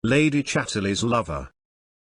Lady Chatterley's Lover.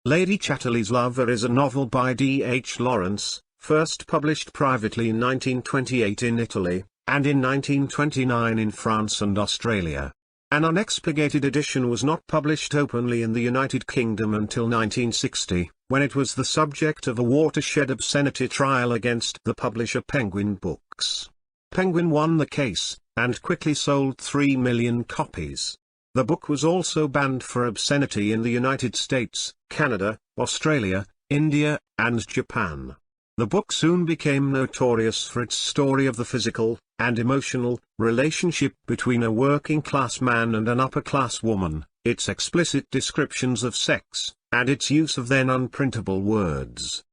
Lady Chatterley's Lover is a novel by D.H.Lawrence, first published privately in 1928 in Italy, and in 1929 in France and Australia. An unexpurgated edition was not published openly in the United Kingdom until 1960, when it was the subject of a watershed obscenity trial against the publisher Penguin Books. Penguin won the case, and quickly sold 3 million copies. The book was also banned for obscenity in the United States, Canada, Australia, India, and Japan. The book soon became notorious for its story of the physical and emotional relationship between a working-class man and an upper-class woman, its explicit descriptions of sex, and its use of then unprintable words.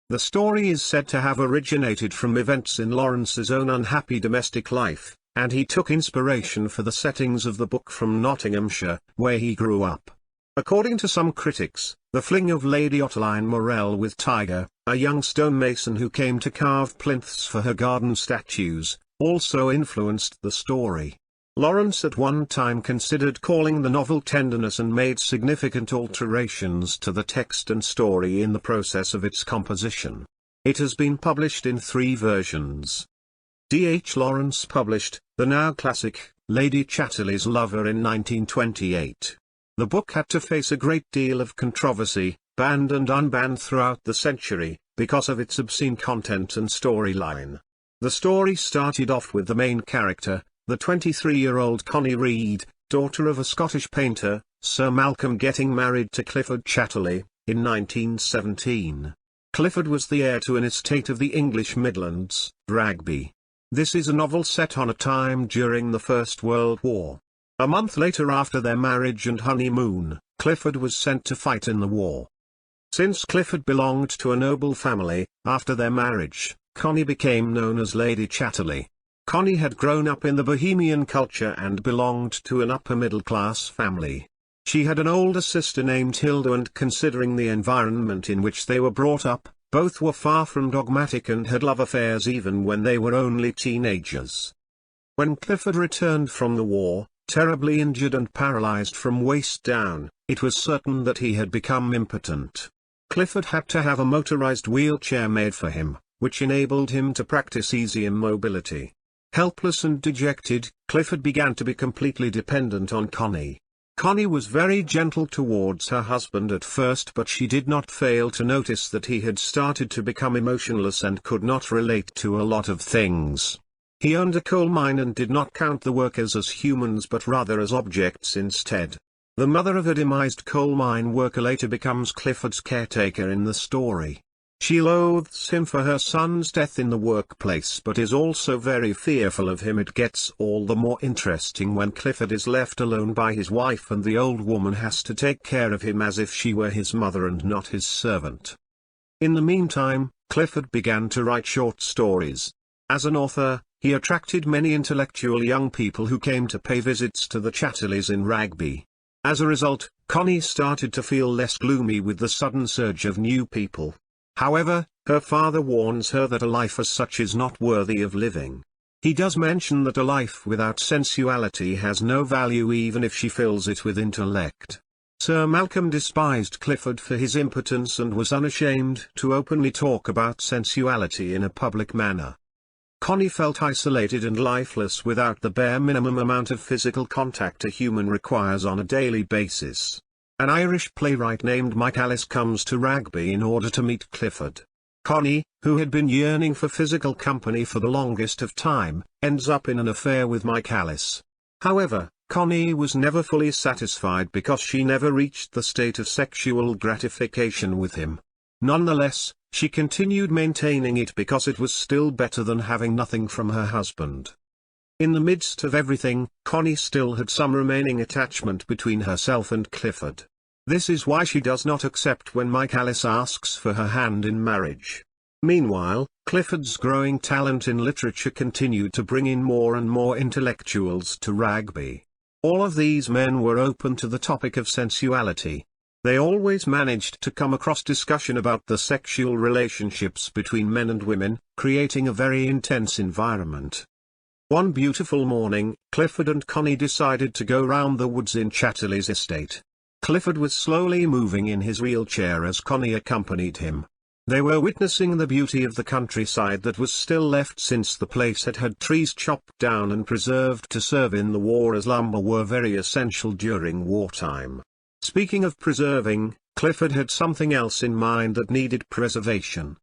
The story is said to have originated from events in Lawrence's own unhappy domestic life, and he took inspiration for the settings of the book from Nottinghamshire, where he grew up. According to some critics, the fling of Lady Ottilie Morell with Tiger, a young stonemason who came to carve plinths for her garden statues, also influenced the story. Lawrence at one time considered calling the novel Tenderness and made significant alterations to the text and story in the process of its composition. It has been published in 3 versions. D.H.Lawrence published the now classic Lady Chatterley's Lover in 1928. The book had to face a great deal of controversy, banned and unbanned throughout the century, because of its obscene content and storyline. The story started off with the main character, the 23-year-old Connie Reed, daughter of a Scottish painter, Sir Malcolm, getting married to Clifford Chatterley, in 1917. Clifford was the heir to an estate of the English Midlands, Rugby. This is a novel set on a time during the First World War. A month later, after their marriage and honeymoon, Clifford was sent to fight in the war. Since Clifford belonged to a noble family, after their marriage, Connie became known as Lady Chatterley. Connie had grown up in the Bohemian culture and belonged to an upper-middle-class family. She had an older sister named Hilda, and considering the environment in which they were brought up, both were far from dogmatic and had love affairs even when they were only teenagers. When Clifford returned from the war, terribly injured and paralyzed from waist down, it was certain that he had become impotent. Clifford had to have a motorized wheelchair made for him, which enabled him to practice easy immobility. Helpless and dejected, Clifford began to be completely dependent on Connie. Connie was very gentle towards her husband at first, but she did not fail to notice that he had started to become emotionless and could not relate to a lot of things. He owned a coal mine and did not count the workers as humans but rather as objects instead. The mother of a demised coal mine worker later becomes Clifford's caretaker in the story. She loathes him for her son's death in the workplace but is also very fearful of him. It gets all the more interesting when Clifford is left alone by his wife and the old woman has to take care of him as if she were his mother and not his servant. In the meantime, Clifford began to write short stories. As an author, he attracted many intellectual young people who came to pay visits to the Chatterleys in Rugby. As a result, Connie started to feel less gloomy with the sudden surge of new people. However, her father warns her that a life as such is not worthy of living. He does mention that a life without sensuality has no value even if she fills it with intellect. Sir Malcolm despised Clifford for his impotence and was unashamed to openly talk about sensuality in a public manner. Connie felt isolated and lifeless without the bare minimum amount of physical contact a human requires on a daily basis. An Irish playwright named Michaelis comes to Rugby in order to meet Clifford. Connie, who had been yearning for physical company for the longest of time, ends up in an affair with Michaelis. However, Connie was never fully satisfied because she never reached the state of sexual gratification with him. Nonetheless, she continued maintaining it because it was still better than having nothing from her husband. In the midst of everything, Connie still had some remaining attachment between herself and Clifford. This is why she does not accept when Michaelis asks for her hand in marriage. Meanwhile, Clifford's growing talent in literature continued to bring in more and more intellectuals to Rugby. All of these men were open to the topic of sensuality. They always managed to come across discussion about the sexual relationships between men and women, creating a very intense environment. One beautiful morning, Clifford and Connie decided to go round the woods in Chatterley's estate. Clifford was slowly moving in his wheelchair as Connie accompanied him. They were witnessing the beauty of the countryside that was still left since the place had had trees chopped down and preserved to serve in the war, as lumber were very essential during wartime. Speaking of preserving, Clifford had something else in mind that needed preservation.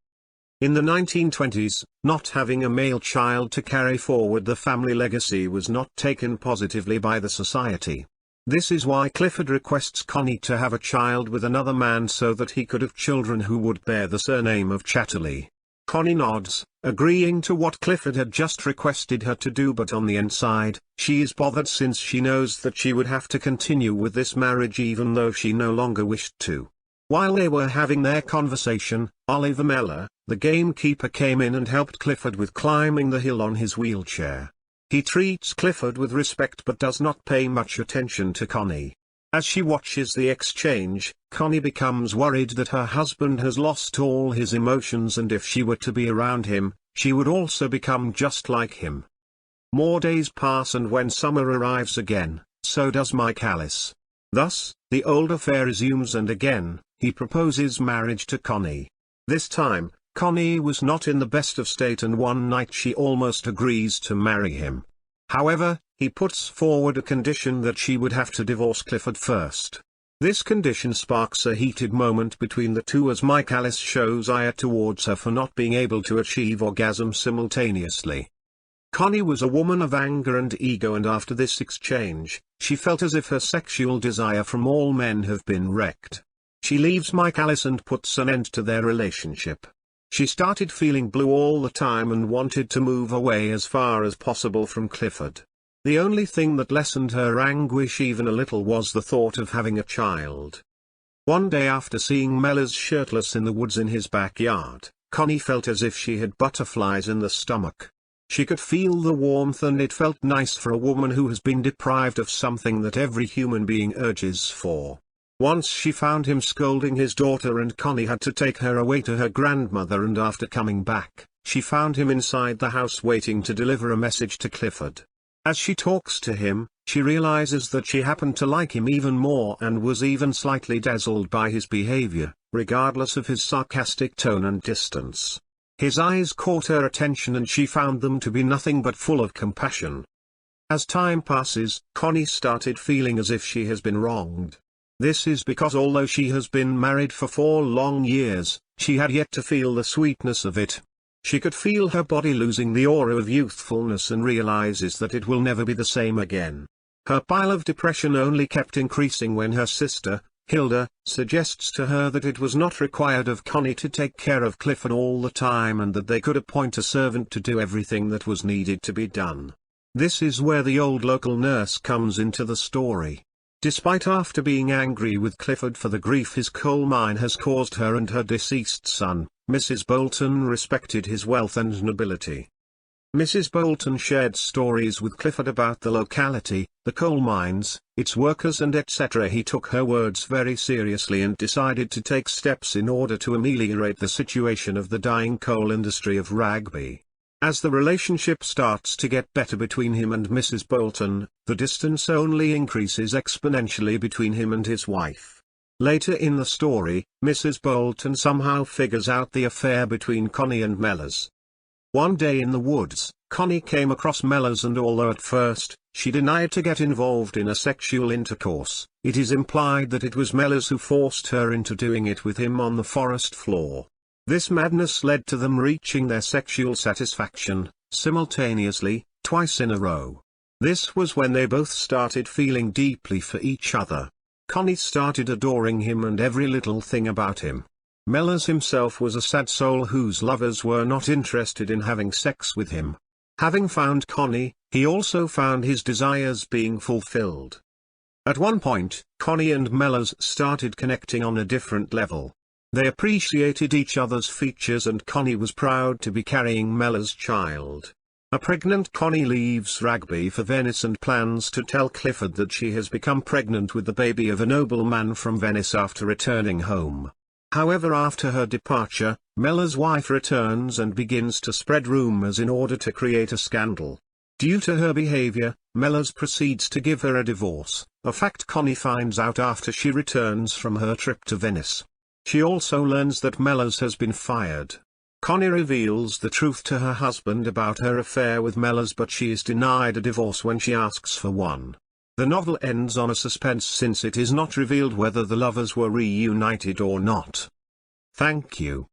In the 1920s, not having a male child to carry forward the family legacy was not taken positively by the society. This is why Clifford requests Connie to have a child with another man so that he could have children who would bear the surname of Chatterley. Connie nods, agreeing to what Clifford had just requested her to do, but on the inside, she is bothered since she knows that she would have to continue with this marriage even though she no longer wished to. While they were having their conversation, Oliver Meller, the gamekeeper, came in and helped Clifford with climbing the hill on his wheelchair. He treats Clifford with respect but does not pay much attention to Connie. As she watches the exchange, Connie becomes worried that her husband has lost all his emotions, and if she were to be around him, she would also become just like him. More days pass, and when summer arrives again, so does Mike Alice. Thus, the old affair resumes, and again, he proposes marriage to Connie. This time, Connie was not in the best of state, and one night she almost agrees to marry him. However, he puts forward a condition that she would have to divorce Clifford first. This condition sparks a heated moment between the two as Mike Alice shows ire towards her for not being able to achieve orgasm simultaneously. Connie was a woman of anger and ego, and after this exchange, she felt as if her sexual desire from all men have been wrecked. She leaves Mike Alice and puts an end to their relationship. She started feeling blue all the time and wanted to move away as far as possible from Clifford. The only thing that lessened her anguish even a little was the thought of having a child. One day, after seeing Mellors shirtless in the woods in his backyard, Connie felt as if she had butterflies in the stomach. She could feel the warmth, and it felt nice for a woman who has been deprived of something that every human being urges for. Once she found him scolding his daughter, and Connie had to take her away to her grandmother, and after coming back, she found him inside the house waiting to deliver a message to Clifford. As she talks to him, she realizes that she happened to like him even more and was even slightly dazzled by his behavior, regardless of his sarcastic tone and distance. His eyes caught her attention, and she found them to be nothing but full of compassion. As time passes, Connie started feeling as if she has been wronged. This is because although she has been married for 4 long years, she had yet to feel the sweetness of it. She could feel her body losing the aura of youthfulness and realizes that it will never be the same again. Her pile of depression only kept increasing when her sister, Hilda, suggests to her that it was not required of Connie to take care of Clifford all the time, and that they could appoint a servant to do everything that was needed to be done. This is where the old local nurse comes into the story. Despite after being angry with Clifford for the grief his coal mine has caused her and her deceased son, Mrs. Bolton respected his wealth and nobility. Mrs. Bolton shared stories with Clifford about the locality, the coal mines, its workers, and etc. He took her words very seriously and decided to take steps in order to ameliorate the situation of the dying coal industry of Rugby. As the relationship starts to get better between him and Mrs. Bolton, the distance only increases exponentially between him and his wife. Later in the story, Mrs. Bolton somehow figures out the affair between Connie and Mellors. One day in the woods, Connie came across Mellors, and although at first, she denied to get involved in a sexual intercourse, it is implied that it was Mellors who forced her into doing it with him on the forest floor. This madness led to them reaching their sexual satisfaction, simultaneously, twice in a row. This was when they both started feeling deeply for each other. Connie started adoring him and every little thing about him. Mellors himself was a sad soul whose lovers were not interested in having sex with him. Having found Connie, he also found his desires being fulfilled. At one point, Connie and Mellors started connecting on a different level. They appreciated each other's features, and Connie was proud to be carrying Mellors' child. A pregnant Connie leaves Rugby for Venice and plans to tell Clifford that she has become pregnant with the baby of a nobleman from Venice after returning home. However, after her departure, Mellors' wife returns and begins to spread rumors in order to create a scandal. Due to her behavior, Mellors proceeds to give her a divorce, a fact Connie finds out after she returns from her trip to Venice. She also learns that Mellors has been fired. Connie reveals the truth to her husband about her affair with Mellors, but she is denied a divorce when she asks for one. The novel ends on a suspense since it is not revealed whether the lovers were reunited or not. Thank you.